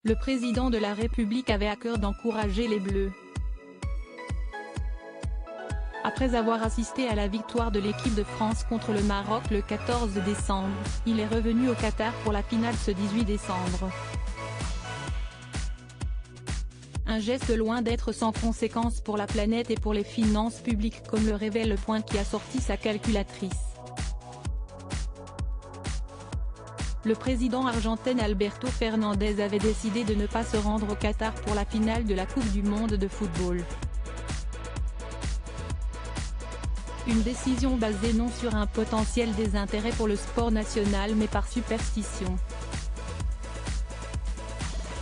Le président de la République avait à cœur d'encourager les Bleus. Après avoir assisté à la victoire de l'équipe de France contre le Maroc le 14 décembre, il est revenu au Qatar pour la finale ce 18 décembre. Un geste loin d'être sans conséquence pour la planète et pour les finances publiques, comme le révèle Le Point qui a sorti sa calculatrice. Le président argentin Alberto Fernandez avait décidé de ne pas se rendre au Qatar pour la finale de la Coupe du monde de football. Une décision basée non sur un potentiel désintérêt pour le sport national mais par superstition.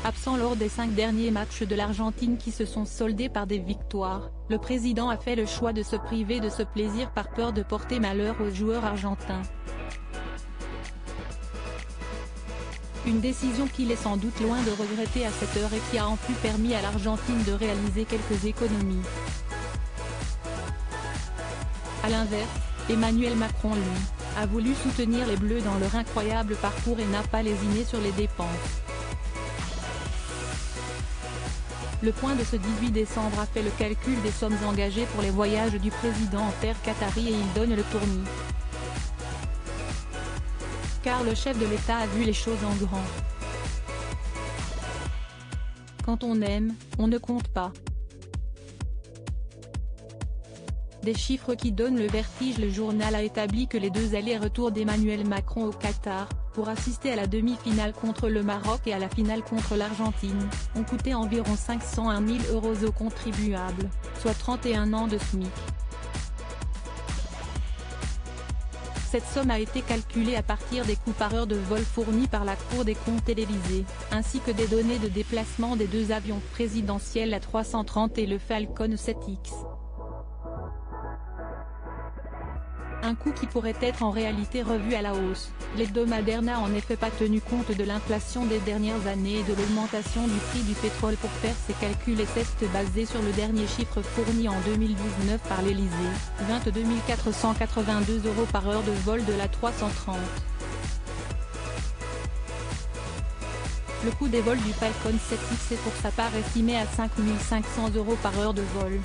Absent lors des 5 derniers matchs de l'Argentine qui se sont soldés par des victoires, le président a fait le choix de se priver de ce plaisir par peur de porter malheur aux joueurs argentins. Une décision qu'il est sans doute loin de regretter à cette heure et qui a en plus permis à l'Argentine de réaliser quelques économies. A l'inverse, Emmanuel Macron lui, a voulu soutenir les Bleus dans leur incroyable parcours et n'a pas lésiné sur les dépenses. Le Point de ce 18 décembre a fait le calcul des sommes engagées pour les voyages du président en terre qatari et il donne le tournis. Car le chef de l'État a vu les choses en grand. Quand on aime, on ne compte pas. Des chiffres qui donnent le vertige. Le journal a établi que les 2 allers-retours d'Emmanuel Macron au Qatar, pour assister à la demi-finale contre le Maroc et à la finale contre l'Argentine, ont coûté environ 501 000 € aux contribuables, soit 31 ans de SMIC. Cette somme a été calculée à partir des coûts par heure de vol fournis par la Cour des comptes et l'Élysée, ainsi que des données de déplacement des 2 avions présidentiels A330 et le Falcon 7X. Un coût qui pourrait être en réalité revu à la hausse. L'hebdomadaire n'a en effet pas tenu compte de l'inflation des dernières années et de l'augmentation du prix du pétrole pour faire ses calculs et s'est basé sur le dernier chiffre fourni en 2019 par l'Élysée, 22 482 € par heure de vol de l'A330. Le coût des vols du Falcon 7X est pour sa part estimé à 5 500 € par heure de vol.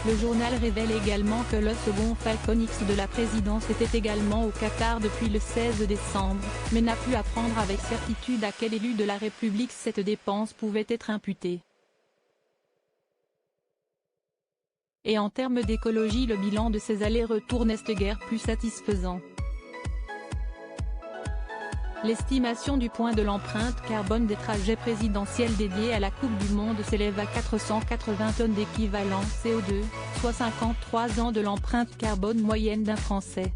Le journal révèle également que le second Falcon X de la présidence était également au Qatar depuis le 16 décembre, mais n'a pu apprendre avec certitude à quel élu de la République cette dépense pouvait être imputée. Et en termes d'écologie, le bilan de ces allers-retours n'est guère plus satisfaisant. L'estimation du point de l'empreinte carbone des trajets présidentiels dédiés à la Coupe du monde s'élève à 480 tonnes d'équivalent CO2, soit 53 ans de l'empreinte carbone moyenne d'un Français.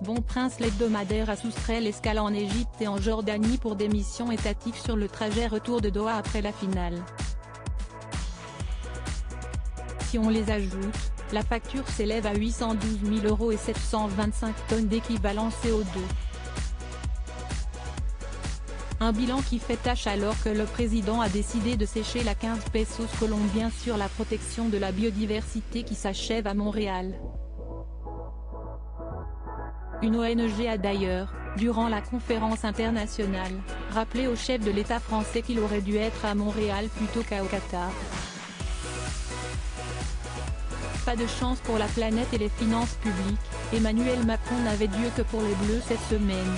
Bon Prince, l'hebdomadaire a soustrait l'escale en Égypte et en Jordanie pour des missions étatiques sur le trajet retour de Doha après la finale. Si on les ajoute, la facture s'élève à 812 000 € et 725 tonnes d'équivalent CO2. Un bilan qui fait tâche alors que le président a décidé de sécher la 15 pesos colombiens sur la protection de la biodiversité qui s'achève à Montréal. Une ONG a d'ailleurs, durant la conférence internationale, rappelé au chef de l'État français qu'il aurait dû être à Montréal plutôt qu'au Qatar. Pas de chance pour la planète et les finances publiques, Emmanuel Macron n'avait Dieu que pour les Bleus cette semaine.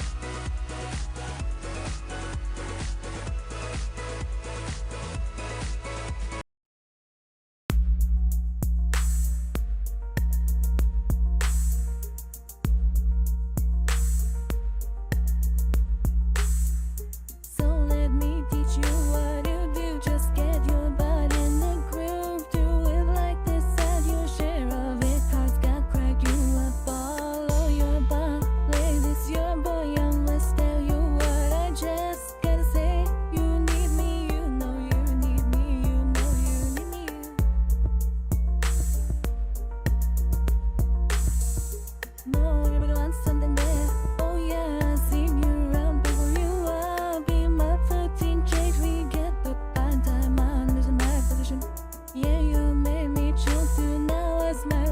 Yeah, you made me choose to now as my